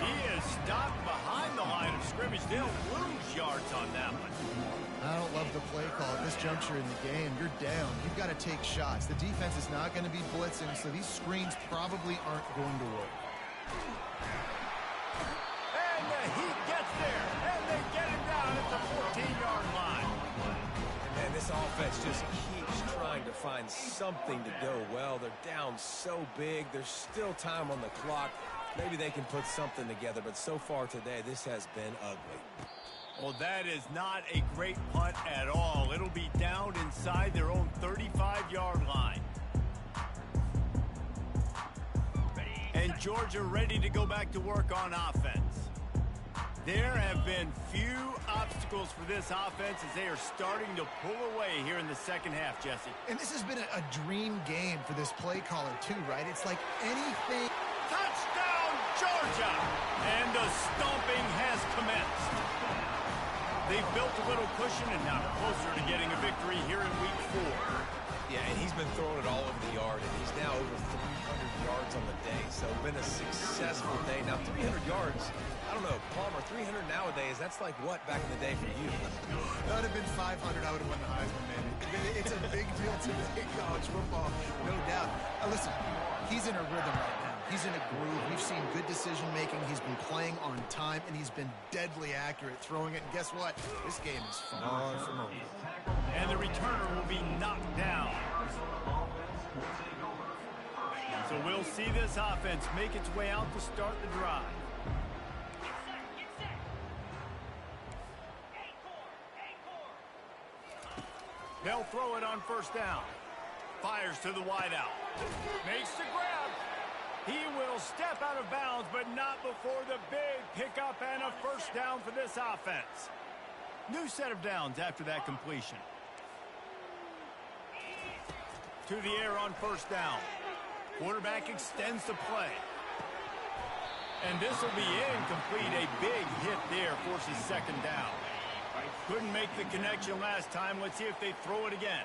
He is stopped behind the line of scrimmage. They'll lose yards on that one. I don't love the play call at this juncture in the game. You're down. You've got to take shots. The defense is not going to be blitzing, so these screens probably aren't going to work. And he gets there. And they get him down at the 14-yard line. And this offense just keeps trying to find something to go well. They're down so big. There's still time on the clock. Maybe they can put something together, but so far today, this has been ugly. Well, that is not a great punt at all. It'll be down inside their own 35-yard line. And Georgia ready to go back to work on offense. There have been few obstacles for this offense as they are starting to pull away here in the second half, Jesse. And this has been a dream game for this play caller, too, right? It's like anything. Touchdown, Georgia! And the stomping has commenced. They've built a little cushion and now closer to getting a victory here in week 4. Yeah, and he's been throwing it all over the yard, and he's now over 300 yards on the day. So been a successful day. Now, 300 yards, I don't know, Palmer, 300 nowadays, that's like what back in the day for you? That would have been 500. I would have won the Heisman, man. It's a big deal to me, college football, no doubt. Listen, he's in a rhythm right now. He's in a groove. We've seen good decision-making. He's been playing on time, and he's been deadly accurate throwing it. And guess what? This game is far from over. And the returner will be knocked down. So we'll see this offense make its way out to start the drive. They'll throw it on first down. Fires to the wideout. Makes the grab. He will step out of bounds, but not before the big pickup and a first down for this offense. New set of downs after that completion. To the air on first down. Quarterback extends the play. And this will be incomplete. A big hit there forces second down. Couldn't make the connection last time. Let's see if they throw it again.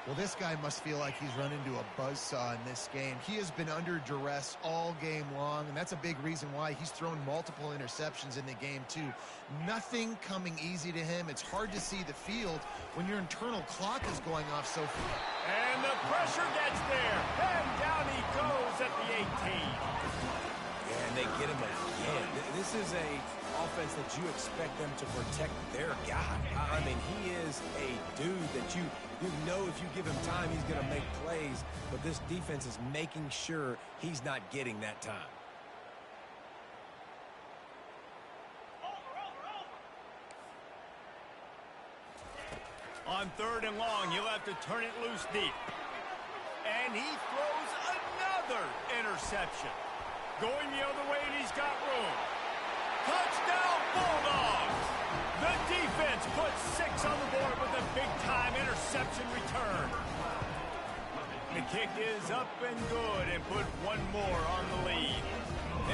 Well, this guy must feel like he's run into a buzzsaw in this game. He has been under duress all game long, and that's a big reason why he's thrown multiple interceptions in the game, too. Nothing coming easy to him. It's hard to see the field when your internal clock is going off so fast. And the pressure gets there. And down he goes at the 18. Yeah, and they get him again. This is a offense that you expect them to protect their guy. I mean, he is a dude that you know if you give him time, he's going to make plays, but this defense is making sure he's not getting that time. On third and long, he'll have to turn it loose deep. And he throws another Another interception. Going the other way, and he's got room. Touchdown, Bulldogs! The defense puts 6 on the board with a big-time interception return. The kick is up and good and put one more on the lead.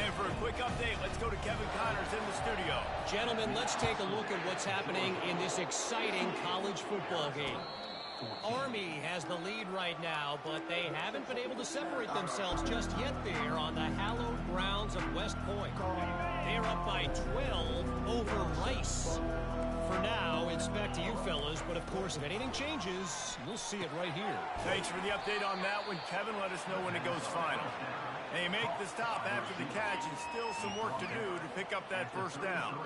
And for a quick update, let's go to Kevin Connors in the studio. Gentlemen, let's take a look at what's happening in this exciting college football game. Army has the lead right now, but they haven't been able to separate themselves just yet there on the hallowed grounds of West Point. They're up by 12 over Rice. For now, it's back to you fellas, but of course, if anything changes, you'll see it right here. Thanks for the update on that one, Kevin. Let us know when it goes final. They make the stop after the catch and still some work to do to pick up that first down.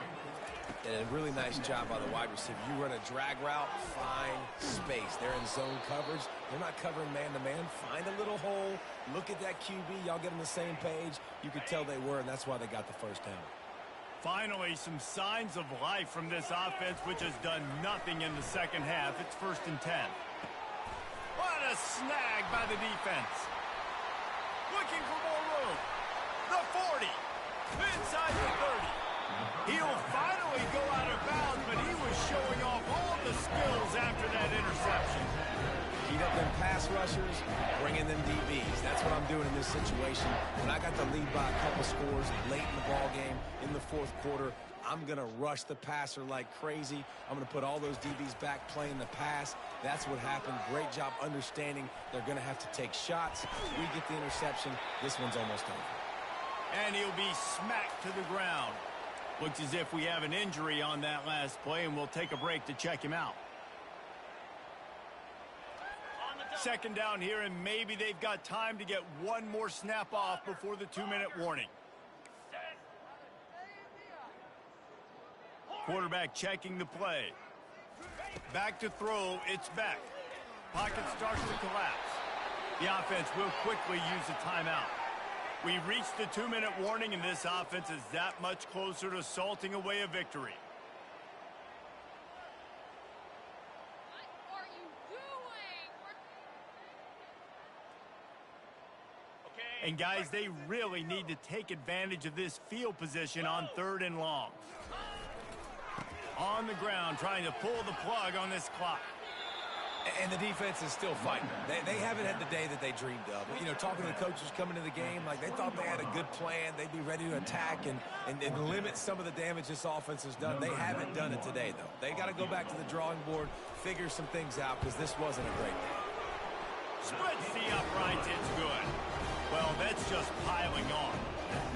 And a really nice job by the wide receiver. You run a drag route, find space. They're in zone coverage. They're not covering man-to-man. Find a little hole. Look at that QB. Y'all get on the same page. You could tell they were, and that's why they got the first down. Finally, some signs of life from this offense, which has done nothing in the second half. It's 1st and 10. What a snag by the defense. Looking for more room. The 40. Inside the 30. He'll finally go out of bounds, but he was showing off all the skills after that interception. Heat up them pass rushers, bring in them DBs. That's what I'm doing in this situation. When I got the lead by a couple scores late in the ball game in the 4th quarter, I'm going to rush the passer like crazy. I'm going to put all those DBs back playing the pass. That's what happened. Great job understanding they're going to have to take shots. We get the interception. This one's almost over. And he'll be smacked to the ground. Looks as if we have an injury on that last play, and we'll take a break to check him out. 2nd down here, and maybe they've got time to get one more snap off before the 2-minute warning. Quarterback checking the play. Back to throw, it's Beck. Pocket starts to collapse. The offense will quickly use a timeout. We reached the 2-minute warning, and this offense is that much closer to salting away a victory. What are you doing? And guys, they really need to take advantage of this field position on 3rd and long. On the ground, trying to pull the plug on this clock. And the defense is still fighting. They haven't had the day that they dreamed of. You know, talking to the coaches coming to the game, like they thought they had a good plan. They'd be ready to attack and limit some of the damage this offense has done. They haven't done it today, though. They got to go back to the drawing board, figure some things out, because this wasn't a great day. Spreads the uprights, it's good. Well, that's just piling on.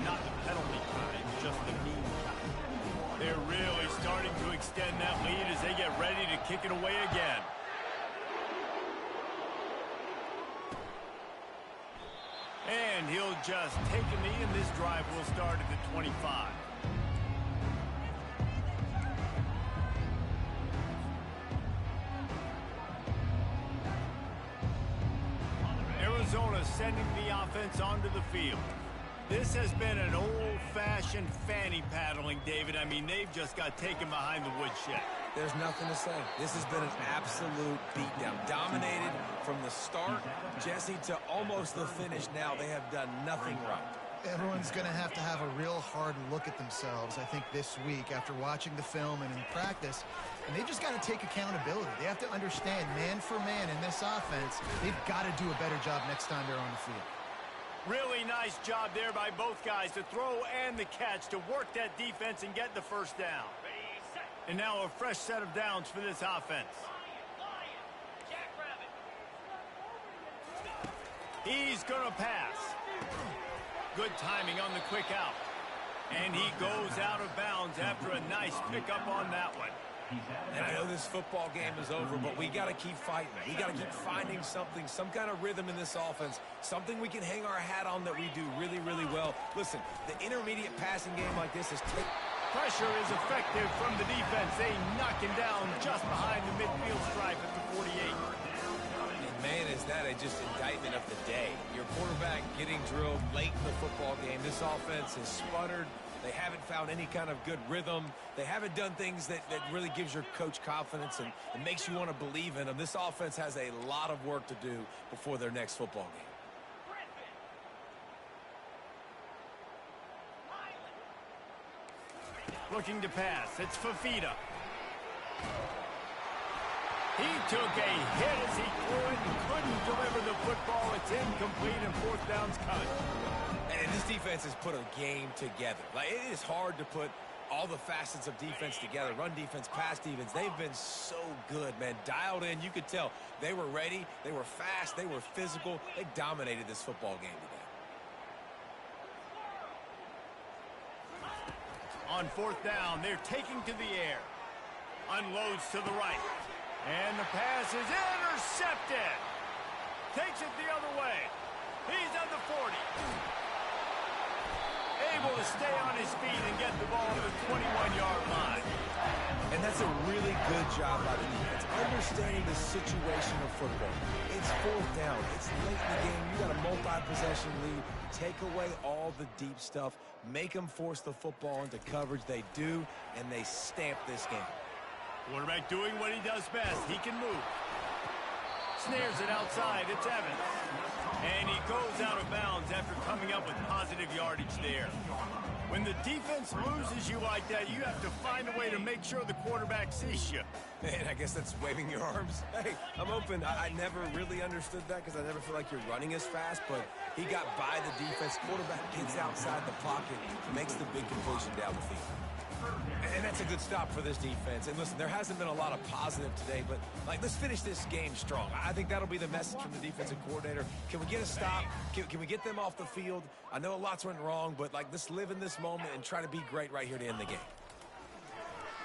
Not the penalty kind, just the mean kind. They're really starting to extend that lead as they get ready to kick it away again. And he'll just take a knee, and this drive will start at the 25. Arizona sending the offense onto the field. This has been an old-fashioned fanny paddling, David. I mean, they've just got taken behind the woodshed. There's nothing to say. This has been an absolute beatdown. Dominated from the start, Jesse, to almost the finish now. They have done nothing right. Everyone's going to have a real hard look at themselves, I think, this week after watching the film and in practice. And they've just got to take accountability. They have to understand, man for man in this offense, they've got to do a better job next time they're on the field. Really nice job there by both guys to throw and the catch to work that defense and get the first down. And now a fresh set of downs for this offense. He's going to pass. Good timing on the quick out. And he goes out of bounds after a nice pickup on that one. And I know this football game is over, but we got to keep fighting. We got to keep finding something, some kind of rhythm in this offense, something we can hang our hat on that we do really, really well. Listen, the intermediate passing game like this is pressure is effective from the defense. They knock him down just behind the midfield stripe at the 48. And man, is that just indictment of the day. Your quarterback getting drilled late in the football game. This offense has sputtered. They haven't found any kind of good rhythm. They haven't done things that really gives your coach confidence and makes you want to believe in them. This offense has a lot of work to do before their next football game. Looking to pass. It's Fafita. He took a hit as he threw it and couldn't deliver the football. It's incomplete and fourth down's cut. And this defense has put a game together. Like, it is hard to put all the facets of defense together. Run defense, pass defense. They've been so good, man. Dialed in. You could tell they were ready. They were fast. They were physical. They dominated this football game today. On fourth down, they're taking to the air. Unloads to the right. And the pass is intercepted. Takes it the other way. He's at the 40. Able to stay on his feet and get the ball to the 21-yard line. And that's a really good job by the defense. Understanding the situation of football. It's fourth down. It's late in the game. You got a multi-possession lead. Take away all the deep stuff. Make them force the football into coverage. They do, and they stamp this game. Quarterback doing what he does best. He can move. Snares it outside. It's Evans. And he goes out of bounds after coming up with positive yardage there. When the defense loses you like that, you have to find a way to make sure the quarterback sees you. Man, I guess that's waving your arms. Hey, I'm open. I never really understood that because I never feel like you're running as fast, but he got by the defense. Quarterback gets outside the pocket, makes the big completion down the field. And that's a good stop for this defense. And listen, there hasn't been a lot of positive today, but let's finish this game strong. I think that'll be the message from the defensive coordinator. Can we get a stop? Can we get them off the field? I know lots went wrong, but let's live in this moment and try to be great right here to end the game.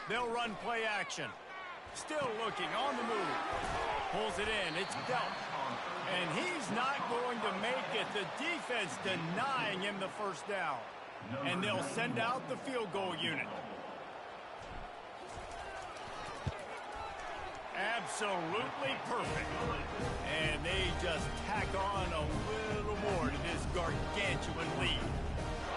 They'll run play action. Still looking on the move. Pulls it in. It's Belt. And he's not going to make it. The defense denying him the first down. And they'll send out the field goal unit. Absolutely perfect. And they just tack on a little more to this gargantuan lead.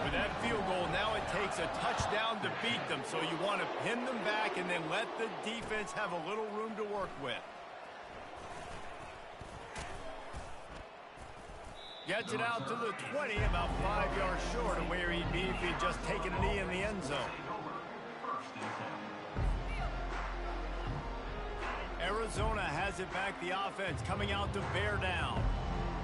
With that field goal, now it takes a touchdown to beat them. So you want to pin them back and then let the defense have a little room to work with. Gets it out to the 20, about 5 yards short of where he'd be if he'd just taken a knee in the end zone. Arizona has it back, the offense coming out to bear down.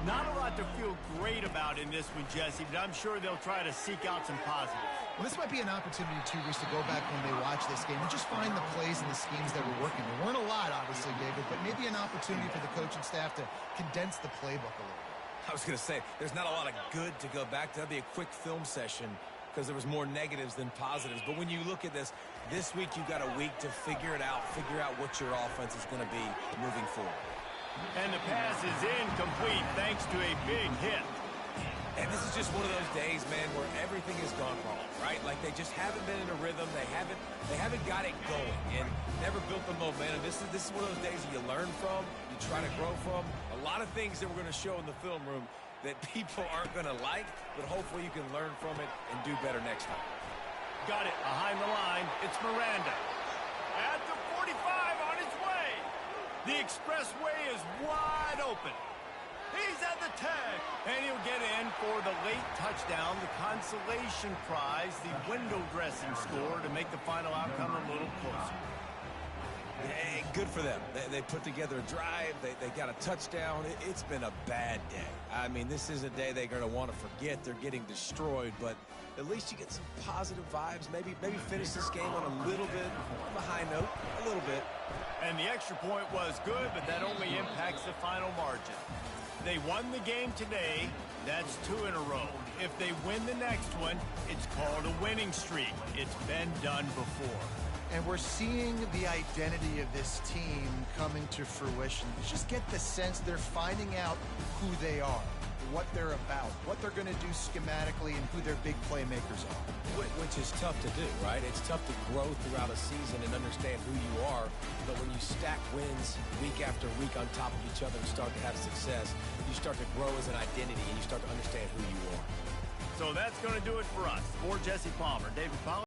Not a lot to feel great about in this one, Jesse, but I'm sure they'll try to seek out some positives. Well, this might be an opportunity, too, Reese, to go back when they watch this game and just find the plays and the schemes that were working. There weren't a lot, obviously, David, but maybe an opportunity for the coaching staff to condense the playbook a little. I was going to say, there's not a lot of good to go back to. That'd be a quick film session because there was more negatives than positives. But when you look at this week you got a week to figure it out, figure out what your offense is going to be moving forward. And the pass is incomplete thanks to a big hit. And this is just one of those days, man, where everything has gone wrong, right? Like they just haven't been in a rhythm. They haven't got it going and never built the momentum. This is one of those days that you learn from, you try to grow from. A lot of things that we're going to show in the film room that people aren't going to like, but hopefully you can learn from it and do better next time. Got it behind the line. It's Miranda. At the 45 on his way. The expressway is wide open. He's at the 10, and he'll get in for the late touchdown, the consolation prize, the window dressing score to make the final outcome a little closer. Hey, good for them. They put together a drive. They got a touchdown. It's been a bad day. I mean, this is a day they're going to want to forget. They're getting destroyed, but at least you get some positive vibes. Maybe finish this game on a little bit of a high note, a little bit. And the extra point was good, but that only impacts the final margin. They won the game today. That's 2 in a row. If they win the next one, it's called a winning streak. It's been done before. And we're seeing the identity of this team coming to fruition. You just get the sense they're finding out who they are, what they're about, what they're going to do schematically, and who their big playmakers are. Which is tough to do, right? It's tough to grow throughout a season and understand who you are. But when you stack wins week after week on top of each other and start to have success, you start to grow as an identity and you start to understand who you are. So that's going to do it for us. For Jesse Palmer, David Powell.